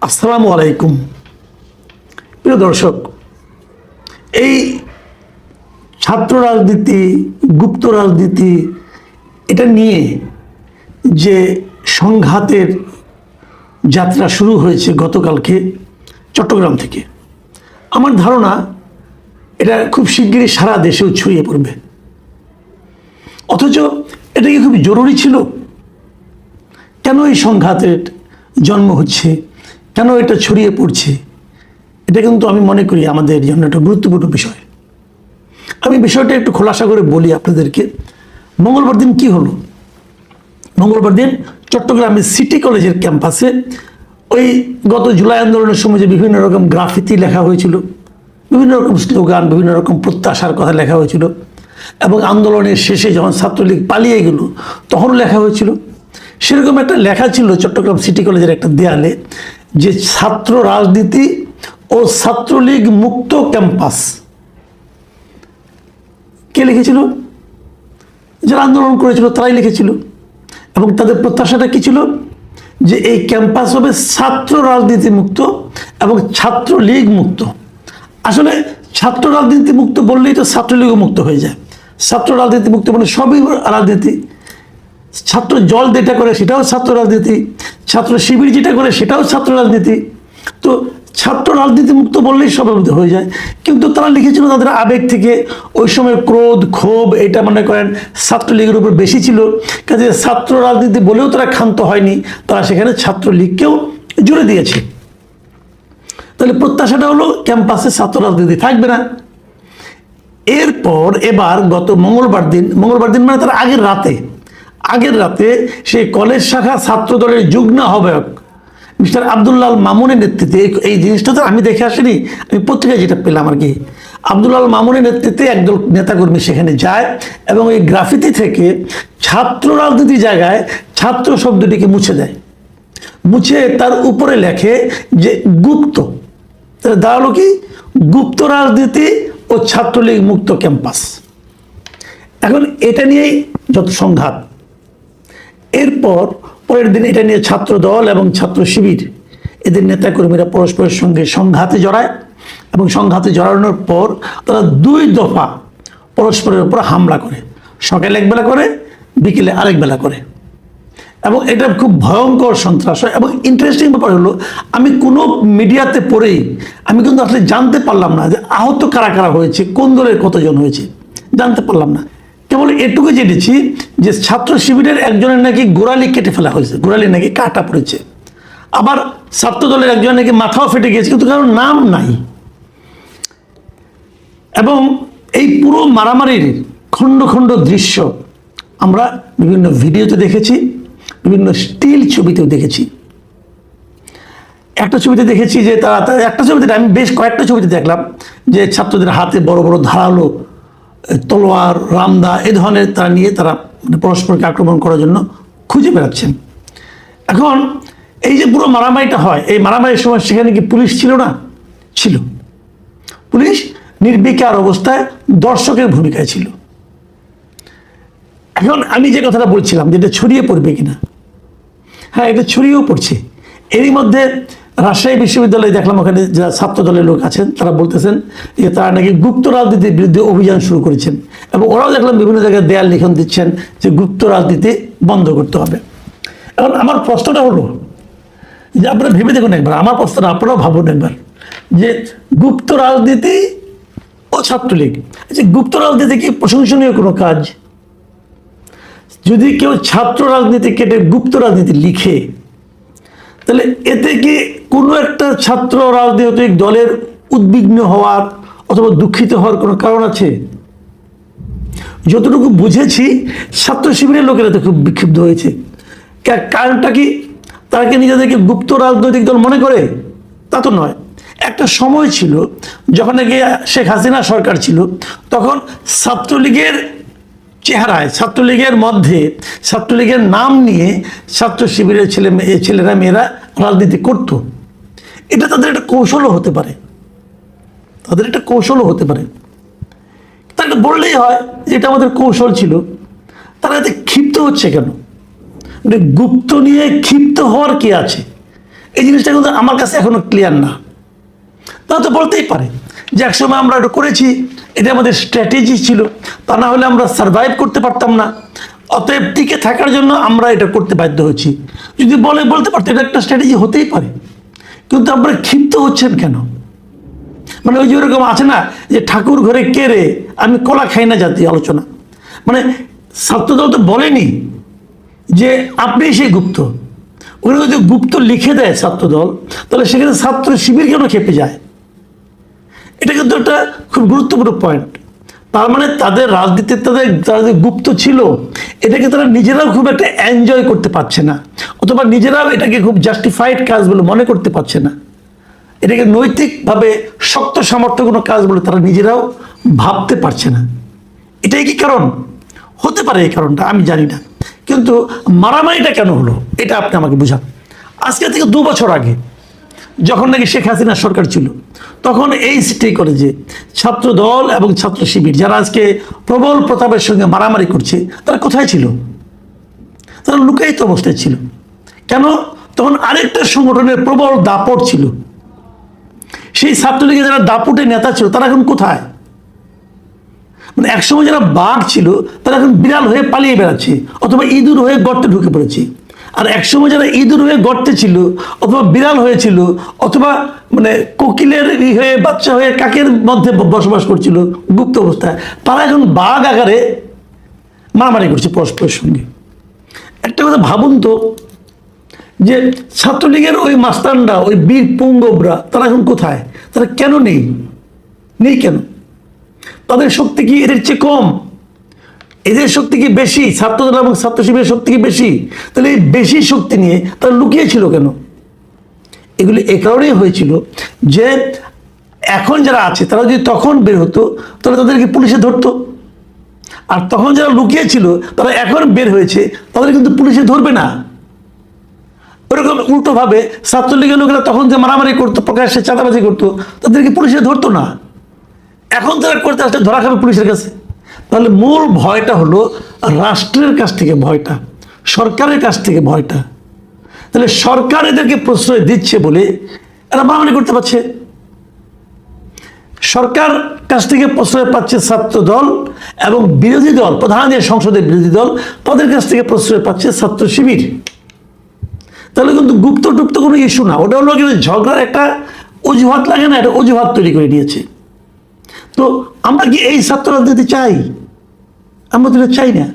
আসসালামু আলাইকুম প্রিয় দর্শক, এই ছাত্র রাজনীতি, গুপ্ত রাজনীতি, এটা নিয়ে যে সংঘাতের যাত্রা শুরু হয়েছে গতকালকে চট্টগ্রাম থেকে, আমার ধারণা এটা খুব শিগগিরই সারা দেশেও ছড়িয়ে পড়বে। অথচ এটা কি খুব জরুরি ছিল? কেন এই সংঘাতের জন্ম হচ্ছে, কেন এটা ছড়িয়ে পড়ছে, এটা কিন্তু আমি মনে করি আমাদের জন্য একটা গুরুত্বপূর্ণ বিষয়। আমি বিষয়টা একটু খোলাসা করে বলি আপনাদেরকে। মঙ্গলবার দিন কি হলো? মঙ্গলবার দিন চট্টগ্রামের সিটি কলেজের ক্যাম্পাসে ওই গত জুলাই আন্দোলনের সময় যে বিভিন্ন রকম গ্রাফিতি লেখা হয়েছিল, বিভিন্ন রকম স্লোগান, বিভিন্ন রকম প্রত্যাশার কথা লেখা হয়েছিল, এবং আন্দোলনের শেষে যখন ছাত্রলীগ পালিয়ে গেল তখনও লেখা হয়েছিল। সেরকম একটা লেখা ছিল চট্টগ্রাম সিটি কলেজের একটা দেয়ালে, যে ছাত্র রাজনীতি ও ছাত্রলীগ মুক্ত ক্যাম্পাস। কে লিখেছিল? যারা আন্দোলন করেছিল তারাই লিখেছিল। এবং তাদের প্রত্যাশাটা কি ছিল? যে এই ক্যাম্পাস হবে ছাত্র রাজনীতি মুক্ত এবং ছাত্রলীগ মুক্ত। আসলে ছাত্র রাজনীতি মুক্ত বললেই তো ছাত্রলীগও মুক্ত হয়ে যায়। ছাত্র রাজনীতি মুক্ত মানে সবই রাজনীতি। ছাত্র জল যেটা করে সেটাও ছাত্র রাজনীতি, ছাত্র শিবির যেটা করে সেটাও ছাত্র রাজনীতি। তো ছাত্র রাজনীতি মুক্ত বললেই সব হয়ে যায়। কিন্তু তারা লিখেছিল তাদের আবেগ থেকে, ওই সময় ক্রোধ, ক্ষোভ এটা মনে করেন ছাত্রলীগের উপর বেশি ছিল, কাজে ছাত্র রাজনীতি বলেও তারা ক্ষান্ত হয়নি, তারা সেখানে ছাত্রলীগকেও জুড়ে দিয়েছে। তাহলে প্রত্যাশাটা হলো ক্যাম্পাসে ছাত্র রাজনীতি থাকবে না। এরপর এবার গত মঙ্গলবার দিন মানে তার আগের রাতে সেই কলেজ শাখা ছাত্র দলের যুগ্ম আহ্বায়ক মিস্টার আব্দুল্লাহ মামুনের নেতৃত্বে, এই জিনিসটা তো আমি দেখে আসিনি, আমি পত্রিকায় যেটা পেলাম আর কি, আব্দুল্লাহ মামুনের নেতৃত্বে একদল নেতাকর্মী সেখানে যায় এবং এই গ্রাফিতি থেকে ছাত্র রাজনীতি জায়গায় ছাত্র শব্দটিকে মুছে দেয়। মুছে তার উপরে লেখে যে গুপ্ত। তাহলে দাঁড়ালো কি? গুপ্ত রাজনীতি ও ছাত্রলীগ মুক্ত ক্যাম্পাস। এখন এটা নিয়েই যত সংঘাত। এরপর পরের দিন এটা নিয়ে ছাত্র দল এবং ছাত্র শিবির, এদের নেতাকর্মীরা পরস্পরের সঙ্গে সংঘাতে জড়ায় এবং সংঘাতে জড়ানোর পর তারা 2 দফা পরস্পরের উপর হামলা করে। সকালে একবেলা করে, বিকেলে আরেক বেলা করে, এবং এটা খুব ভয়ঙ্কর সন্ত্রাস হয়। এবং ইন্টারেস্টিং ব্যাপার হলো, আমি কোনো মিডিয়াতে পড়েই আমি কিন্তু আসলে জানতে পারলাম না যে আহত কারা কারা হয়েছে, কোন দলের কতজন হয়েছে, জানতে পারলাম না। কেবল এটুকু জেনেছি যে ছাত্র শিবিরের একজনের নাকি গোড়ালি কেটে ফেলা হয়েছে, গোড়ালি নাকি কাটা পড়েছে। আবার ছাত্র দলের একজনের নাকি মাথাও ফেটে গিয়েছে, কিন্তু কারোর নাম নাই। এবং এই পুরো মারামারির খণ্ড খণ্ড দৃশ্য আমরা বিভিন্ন ভিডিওতে দেখেছি, বিভিন্ন স্টিল ছবিতেও দেখেছি। একটা ছবিতে দেখেছি যে একটা ছবিতে, আমি বেশ কয়েকটা ছবিতে দেখলাম যে ছাত্রদের হাতে বড় বড় ধারালো তলোয়ার, রামদা এ ধরনের তারা নিয়ে তারা পরস্পরকে আক্রমণ করার জন্য খুঁজে বেড়াচ্ছেন। এখন এই যে পুরো মারামারিটা হয়, এই মারামারির সময় সেখানে কি পুলিশ ছিল না? ছিল। পুলিশ নির্বিকার অবস্থায় দর্শকের ভূমিকায় ছিল। এখন আমি যে কথাটা বলছিলাম যে এটা ছড়িয়ে পড়বে কিনা, হ্যাঁ, এটা ছড়িয়েও পড়ছে। এরই মধ্যে রাজশাহী বিশ্ববিদ্যালয়ে দেখলাম, ওখানে যারা ছাত্র দলের লোক আছেন তারা বলতেছেন যে তারা নাকি গুপ্ত রাজনীতির বিরুদ্ধে অভিযান শুরু করেছেন, এবং ওরাও দেখলাম বিভিন্ন জায়গায় দেয়াল লিখন দিচ্ছেন যে গুপ্ত রাজনীতি বন্ধ করতে হবে। এখন আমার প্রশ্নটা হলো যে আপনারা ভেবে দেখুন একবার, আমার প্রশ্নটা আপনারাও ভাবুন একবার, যে গুপ্ত রাজনীতি ও ছাত্রলীগ, আচ্ছা গুপ্ত রাজনীতি কি প্রশংসনীয় কোনো কাজ? যদি কেউ ছাত্র রাজনীতি কেটে গুপ্ত রাজনীতি লিখে, তাহলে এতে কি কোনো একটা ছাত্র রাজনৈতিক দলের উদ্বিগ্ন হওয়ার অথবা দুঃখিত হওয়ার কোনো কারণ আছে? যতটুকু বুঝেছি ছাত্র শিবিরের লোকেরা তো খুব বিক্ষিপ্ত হয়েছে। কারণটা কি? তারা কি নিজেদেরকে গুপ্ত রাজনৈতিক দল মনে করে? তা তো নয়। একটা সময় ছিল যখন নাকি শেখ হাসিনা সরকার ছিল, তখন ছাত্রলীগের চেহারায়, ছাত্রলীগের মধ্যে, ছাত্রলীগের নাম নিয়ে ছাত্র শিবিরের ছেলেরা মেয়েরা রাজনীতি করত। এটা তাদের একটা কৌশলও হতে পারে, তারা বললেই হয় যে এটা আমাদের কৌশল ছিল। তারা এতে ক্ষিপ্ত হচ্ছে কেন? গুপ্ত নিয়ে ক্ষিপ্ত হওয়ার কি আছে? এই জিনিসটা কিন্তু আমার কাছে এখনো ক্লিয়ার না। তারা তো বলতেই পারে যে একসময় আমরা এটা করেছি, এটা আমাদের স্ট্র্যাটেজি ছিল, তা না হলে আমরা সার্ভাইভ করতে পারতাম না, অতএব টিকে থাকার জন্য আমরা এটা করতে বাধ্য হয়েছি। যদি বলতে পারতো এটা একটা স্ট্র্যাটেজি হতেই পারে, কিন্তু আপনারা ক্ষিপ্ত হচ্ছেন কেন? মানে ওই যে ওরকম আছে না যে ঠাকুর ঘরে কে রে, আমি কলা খাই না জাতীয় আলোচনা। মানে ছাত্রদল তো বলেনি যে আপনি সেই গুপ্ত, ওখানে যদি গুপ্ত লিখে দেয় ছাত্রদল, তাহলে সেখানে ছাত্র শিবির কেন খেপে যায়? এটা কিন্তু একটা খুব গুরুত্বপূর্ণ পয়েন্ট। তার মানে তাদের রাজনীতির তারা যে গুপ্ত ছিল, এটাকে তারা নিজেরাও খুব একটা এনজয় করতে পারছে না, অথবা নিজেরাও এটাকে খুব জাস্টিফাইড কাজ বলে মনে করতে পারছে না, এটাকে নৈতিকভাবে শক্ত সামর্থ্য কোনো কাজ বলে তারা নিজেরাও ভাবতে পারছে না। এটাই কি কারণ? হতে পারে এই কারণটা, আমি জানি না। কিন্তু মারামারিটা কেন হলো এটা আপনি আমাকে বুঝান। আজকে থেকে 2 বছর আগে যখন নাকি শেখ হাসিনা সরকার ছিল, তখন এই স্টে করে যে ছাত্র দল এবং ছাত্র শিবির যারা আজকে প্রবল প্রতাপের সঙ্গে মারামারি করছে, তারা কোথায় ছিল? তারা লুকায়িত অবস্থায় ছিল। কেন? তখন আরেকটা সংগঠনের প্রবল দাপট ছিল। সেই ছাত্রলীগের যারা দাপুটের নেতা ছিল তারা এখন কোথায়? মানে একসময় যারা বাঘ ছিল তারা এখন বিড়াল হয়ে পালিয়ে বেড়াচ্ছে, অথবা ইঁদুর হয়ে গর্তে ঢুকে পড়েছে। আর একসময় যারা ইঁদুর হয়ে গর্তে ছিল, অথবা বিড়াল হয়েছিল, অথবা মানে কোকিলের হয়ে বাচ্চা হয়ে কাকের মধ্যে বসবাস করছিল গুপ্ত অবস্থায়, তারা এখন বাঘ আকারে মারামারি করছে পরস্পরের সঙ্গে। একটা কথা ভাবুন তো, যে ছাত্রলীগের ওই মাস্তানরা, ওই বীর পুঙ্গবরা, তারা এখন কোথায়? তারা কেন নেই কেন? তাদের শক্তি কি এদের চেয়ে কম? এদের শক্তি কি বেশি? ছাত্রদল এবং ছাত্র শিবিরের শক্তি কি বেশি? তাহলে এই বেশি শক্তি নিয়ে তারা লুকিয়েছিল কেন? এগুলি এ কারণেই হয়েছিল যে এখন যারা আছে তারা যদি তখন বের হতো, তাহলে তাদেরকে পুলিশে ধরতো। আর তখন যারা লুকিয়েছিল তারা এখন বের হয়েছে, তাদের কিন্তু পুলিশে ধরবে না। ওরকম উল্টোভাবে ছাত্রলীগের লোকেরা তখন যে মারামারি করতো, প্রকাশ্যে চাঁদাবাজি করতো, তাদেরকে পুলিশে ধরতো না। এখন তারা করতে আসলে ধরা খাবে পুলিশের কাছে। তাহলে মূল ভয়টা হলো রাষ্ট্রের কাছ থেকে ভয়টা, সরকারের কাছ থেকে ভয়টা। তাহলে সরকার এদেরকে প্রশ্রয় দিচ্ছে বলে এরা মারামারি করতে পারছে। সরকার কাছ থেকে প্রশ্রয় পাচ্ছে ছাত্র দল, এবং বিরোধী দল, প্রধান যে সংসদের বিরোধী দল, তাদের কাছ থেকে প্রশ্রয় পাচ্ছে ছাত্র শিবির। তাহলে কিন্তু গুপ্ত টুপ্ত কোনো ইস্যু না, ওটা হলো কিন্তু ঝগড়ার একটা অজুহাত, লাগে না? এটা অজুহাত তৈরি করে নিয়েছে। তো আমরা কি এই ছাত্র রাজনীতি চাই? আমরা তো চাই না।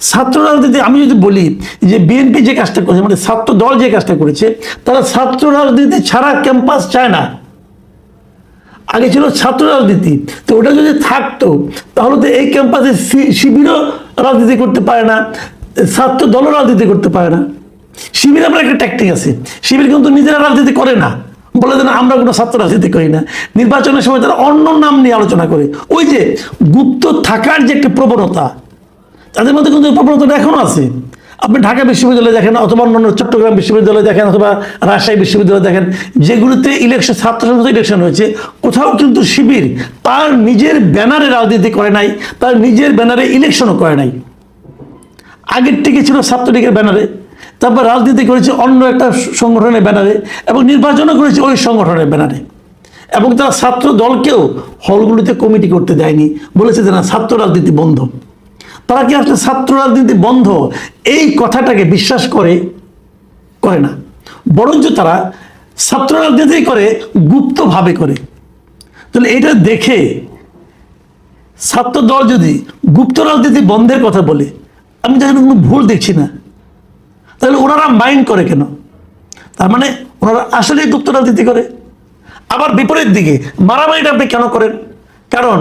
ছাত্র রাজনীতি, আমি যদি বলি যে বিএনপি যে কাজটা করেছে, মানে ছাত্র দল যে কাজটা করেছে, তারা ছাত্র রাজনীতি ছাড়া ক্যাম্পাস চায় না। আগে ছিল ছাত্র রাজনীতি, তো ওটা যদি থাকতো তাহলে তো এই ক্যাম্পাসে শিবিরও রাজনীতি করতে পারে না, ছাত্র দলও রাজনীতি করতে পারে না। শিবির আমরা একটা ট্যাকটিক আছে, শিবির কিন্তু নিজেরা রাজনীতি করে না, বলে দেন আমরা কোনো ছাত্র রাজনীতি করি না। নির্বাচনের সময় তারা অন্য নাম নিয়ে আলোচনা করে। ওই যে গুপ্ত থাকার যে একটা প্রবণতা, তাদের মধ্যে কিন্তু প্রবণতাটা এখনো আছে। আপনি ঢাকা বিশ্ববিদ্যালয় দেখেন, অথবা অন্যান্য চট্টগ্রাম বিশ্ববিদ্যালয় দেখেন, অথবা রাজশাহী বিশ্ববিদ্যালয় দেখেন, যেগুলোতে ইলেকশন, ছাত্র সংসদ ইলেকশন হয়েছে, কোথাও কিন্তু শিবির তার নিজের ব্যানারে রাজনীতি করে নাই, তার নিজের ব্যানারে ইলেকশনও করে নাই। আগের টিকে ছিল ছাত্রলীগের ব্যানারে, তারপর রাজনীতি করেছে অন্য একটা সংগঠনের ব্যানারে, এবং নির্বাচনও করেছে ওই সংগঠনের ব্যানারে। এবং তারা ছাত্র দলকেও হলগুলিতে কমিটি করতে দেয়নি, বলেছে যে না, ছাত্র রাজনীতি বন্ধ। তারা কি আসলে ছাত্র রাজনীতি বন্ধ এই কথাটাকে বিশ্বাস করে না, বরঞ্চ তারা ছাত্র রাজনীতি করে গুপ্তভাবে করে। তাহলে এটা দেখে ছাত্র দল যদি গুপ্ত রাজনীতি বন্ধের কথা বলে, আমি তো এখানে কোনো ভুল দেখছি না। তাহলে ওনারা মাইন্ড করে কেন? তার মানে ওনারা আসলে গুপ্ত রাজনীতি করে। আবার বিপরীত দিকে মারামারিটা আপনি কেন করেন? কারণ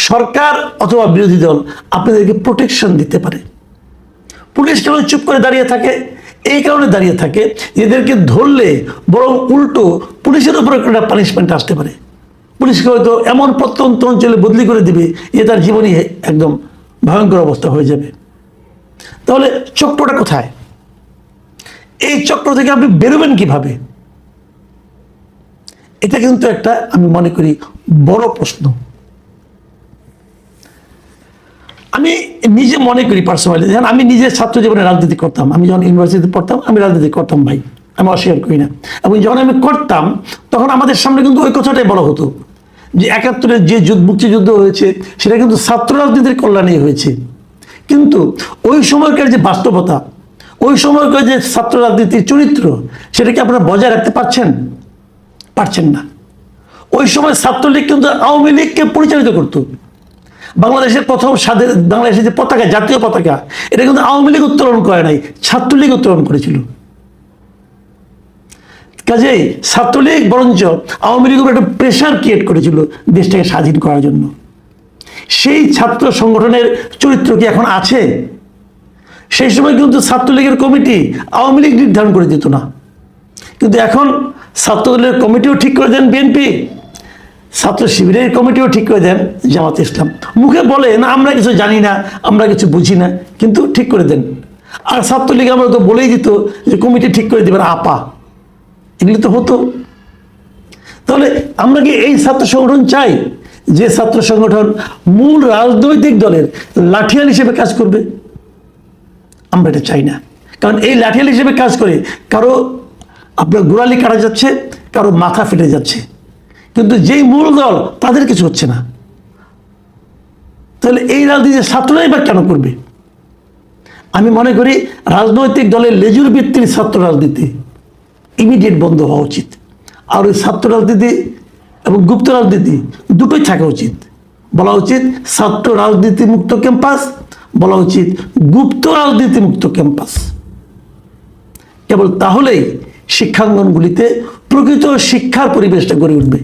সরকার অথবা বিরোধী দল আপনাদেরকে প্রোটেকশন দিতে পারে। পুলিশ কেন চুপ করে দাঁড়িয়ে থাকে? এই কারণে দাঁড়িয়ে থাকে, এদেরকে ধরলে বরং উল্টো পুলিশের উপর একটা পানিশমেন্ট আসতে পারে। পুলিশকে হয়তো এমন প্রত্যন্ত অঞ্চলে বদলি করে দিবে যে তার জীবনই একদম ভয়ঙ্কর অবস্থা হয়ে যাবে। তাহলে চক্রটা কোথায়? এই চক্র থেকে আপনি বেরোবেন কিভাবে? এটা কিন্তু একটা, আমি মনে করি, বড় প্রশ্ন। আমি নিজে মনে করি পার্সোনালি, আমি নিজে ছাত্র জীবনে রাজনীতি করতাম। আমি যখন ইউনিভার্সিটিতে পড়তাম আমি রাজনীতি করতাম ভাই, আমি অস্বীকার করি না। এবং যখন আমি করতাম তখন আমাদের সামনে কিন্তু ওই কথাটাই বলা হতো যে ৭১-এর যে মুক্তিযুদ্ধ হয়েছে সেটা কিন্তু ছাত্র রাজনীতির কল্যাণে হয়েছে। কিন্তু ওই সময়কার যে বাস্তবতা, ওই সময়কার যে ছাত্র রাজনীতির চরিত্র, সেটাকে আপনারা বজায় রাখতে পারছেন না। ওই সময় ছাত্রলীগ কিন্তু আওয়ামী লীগকে পরিচালিত করতো। বাংলাদেশের প্রথম বাংলাদেশের যে পতাকা, জাতীয় পতাকা, এটা কিন্তু আওয়ামী লীগ উত্তোলন করে নাই, ছাত্রলীগ উত্তোলন করেছিল। কাজেই ছাত্রলীগ বরঞ্চ আওয়ামী লীগের একটা প্রেশার ক্রিয়েট করেছিল দেশটাকে স্বাধীন করার জন্য। সেই ছাত্র সংগঠনের চরিত্র কি এখন আছে? সেই সময় কিন্তু ছাত্রলীগের কমিটি আওয়ামী লীগ নির্ধারণ করে দিত না, কিন্তু এখন ছাত্রদলের কমিটিও ঠিক করে দেন বিএনপি, ছাত্র শিবিরের কমিটিও ঠিক করে দেন জামাত ইসলাম। মুখে বলে না আমরা কিছু জানি না, আমরা কিছু বুঝি না, কিন্তু ঠিক করে দেন। আর ছাত্রলীগ আমরা তো বলেই দিত যে কমিটি ঠিক করে দেবেন আপা, এগুলি তো হতো। তাহলে আমরা কি এই ছাত্র সংগঠন চাই যে ছাত্র সংগঠন মূল রাজনৈতিক দলের লাঠিয়াল হিসেবে কাজ করবে? আমরা এটা চাই না। কারণ এই লাঠিয়াল হিসেবে কাজ করে কারো আপনার গোড়ালি কাটা যাচ্ছে, কারো মাথা ফেটে যাচ্ছে, কিন্তু যেই মূল দল তাদের কিছু হচ্ছে না। তাহলে এই রাজনীতি ছাত্ররাই বা কেন করবে? আমি মনে করি রাজনৈতিক দলের লেজুর ভিত্তির ছাত্র রাজনীতি ইমিডিয়েট বন্ধ হওয়া উচিত। আর ওই ছাত্র রাজনীতি এবং গুপ্ত রাজনীতি দুটোই থাকা উচিত। বলা উচিত ছাত্র রাজনীতি মুক্ত ক্যাম্পাস, বলা উচিত গুপ্ত রাজনীতি মুক্ত ক্যাম্পাস। কেবল তাহলেই শিক্ষাঙ্গনগুলিতে প্রকৃত শিক্ষার পরিবেশটা গড়ে উঠবে।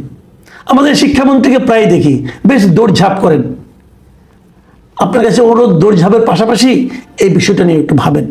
আমাদের শিক্ষামন্ত্রীকে প্রায় দেখি বেশ দৌড়ঝাঁপ করেন। আপনার কাছে অনুরোধ, দৌড়ঝাঁপের পাশাপাশি এই বিষয়টা নিয়ে একটু ভাবেন।